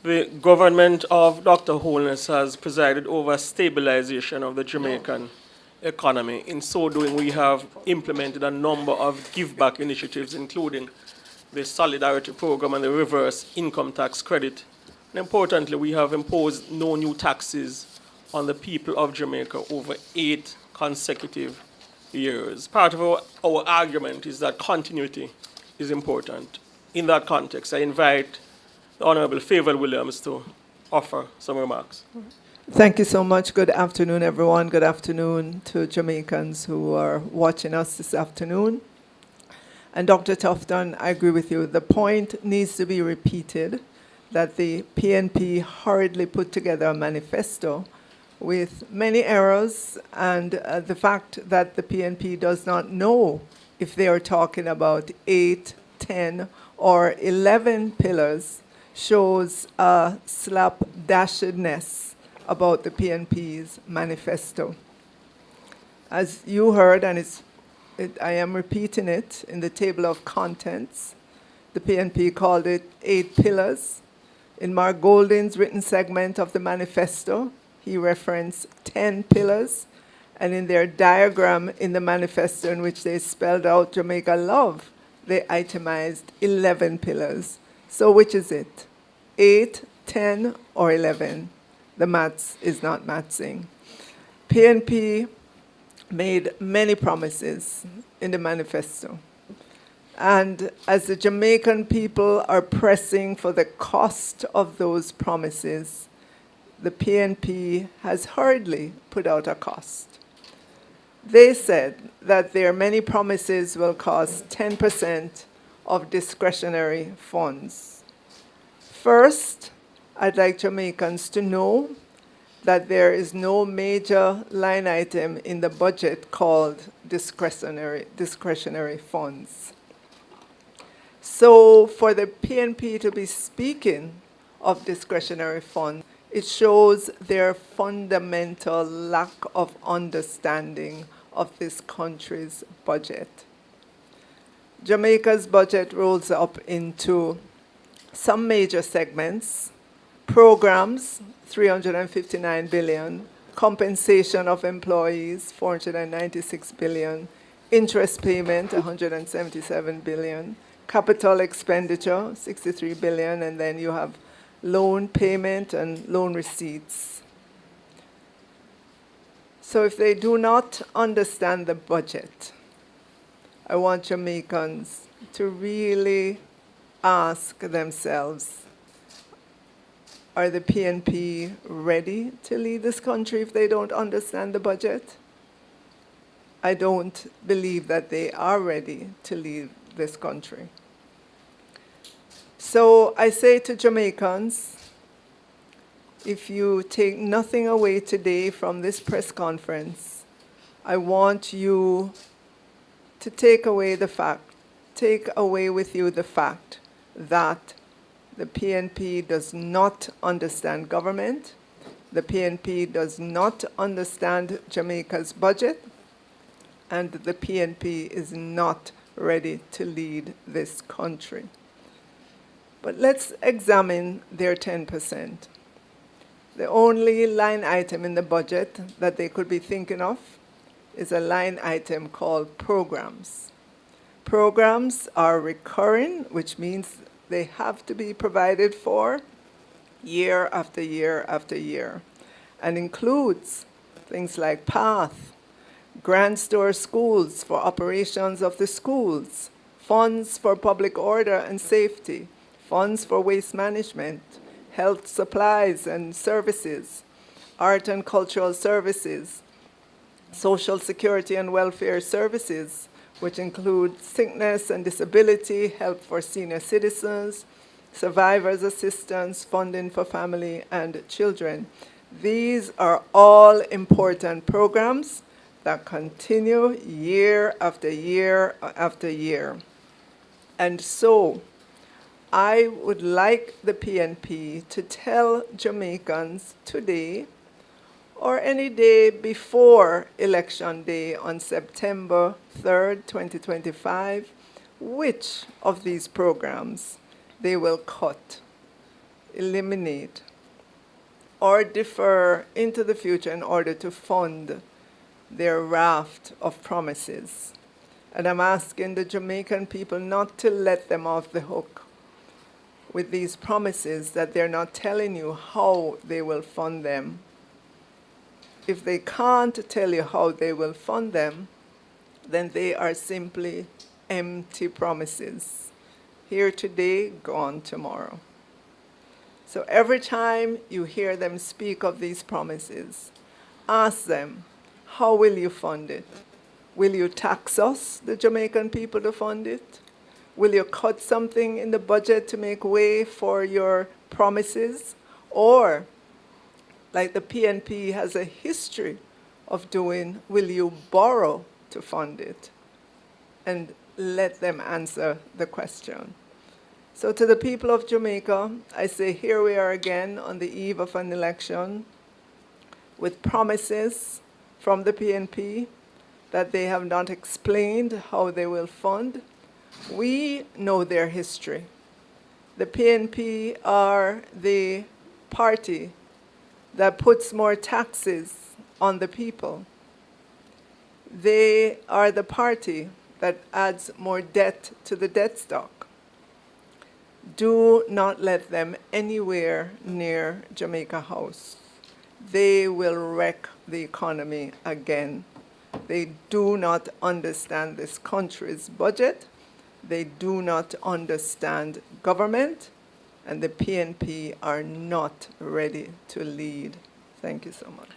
The government of Dr. Holness has presided over stabilization of the Jamaican economy. In so doing, we have implemented a number of give-back initiatives, including the Solidarity Program and the reverse income tax credit. And importantly, we have imposed no new taxes on the people of Jamaica over 8 consecutive years. Part of our argument is that continuity is important. In that context, I invite the Honorable Fayval Williams to offer some remarks. Thank you so much. Good afternoon, everyone. Good afternoon to Jamaicans who are watching us this afternoon. And Dr. Tufton, I agree with you. The point needs to be repeated that the PNP hurriedly put together a manifesto with many errors, and the fact that the PNP does not know if they are talking about 8, 10, or 11 pillars shows a slapdashedness about the PNP's manifesto. As you heard, and I am repeating it in the table of contents, the PNP called it 8 pillars. In Mark Golding's written segment of the manifesto, he referenced 10 pillars. And in their diagram in the manifesto in which they spelled out Jamaica Love, they itemized 11 pillars. So which is it? 8, 10, or 11? The maths is not mathsing. PNP made many promises in the manifesto. And as the Jamaican people are pressing for the cost of those promises, the PNP has hurriedly put out a cost. They said that their many promises will cost 10% of discretionary funds. First, I'd like Jamaicans to know that there is no major line item in the budget called discretionary funds. So for the PNP to be speaking of discretionary funds, it shows their fundamental lack of understanding of this country's budget. Jamaica's budget rolls up into some major segments: programs, 359 billion, compensation of employees, 496 billion, interest payment, 177 billion, capital expenditure, 63 billion, and then you have loan payment and loan receipts. So if they do not understand the budget, I want Jamaicans to really ask themselves, are the PNP ready to lead this country if they don't understand the budget? I don't believe that they are ready to lead this country. So I say to Jamaicans, if you take nothing away today from this press conference, I want you to take away with you the fact that the PNP does not understand government, the PNP does not understand Jamaica's budget, and the PNP is not ready to lead this country. But let's examine their 10%. The only line item in the budget that they could be thinking of is a line item called programs. Programs are recurring, which means they have to be provided for year after year after year, and includes things like PATH, grant store schools for operations of the schools, funds for public order and safety, funds for waste management, health supplies and services, art and cultural services, social security and welfare services, which include sickness and disability, help for senior citizens, survivors assistance, funding for family and children. These are all important programs that continue year after year after year. And so I would like the PNP to tell Jamaicans today or any day before Election Day on September 3rd, 2025, which of these programs they will cut. eliminate or defer into the future in order to fund their raft of promises. And I'm asking the Jamaican people not to let them off the hook with these promises that they're not telling you how they will fund them. If they can't tell you how they will fund them, then they are simply empty promises. Here today, gone tomorrow. So every time you hear them speak of these promises, ask them, how will you fund it? Will you tax us, the Jamaican people, to fund it? Will you cut something in the budget to make way for your promises? Or, like the PNP has a history of doing, will you borrow to fund it? And let them answer the question. So to the people of Jamaica, I say here we are again on the eve of an election with promises from the PNP that they have not explained how they will fund. We know their history. The PNP are the party that puts more taxes on the people. They are the party that adds more debt to the debt stock. Do not let them anywhere near Jamaica House. They will wreck the economy again. They do not understand this country's budget. They do not understand government, and the PNP are not ready to lead. Thank you so much.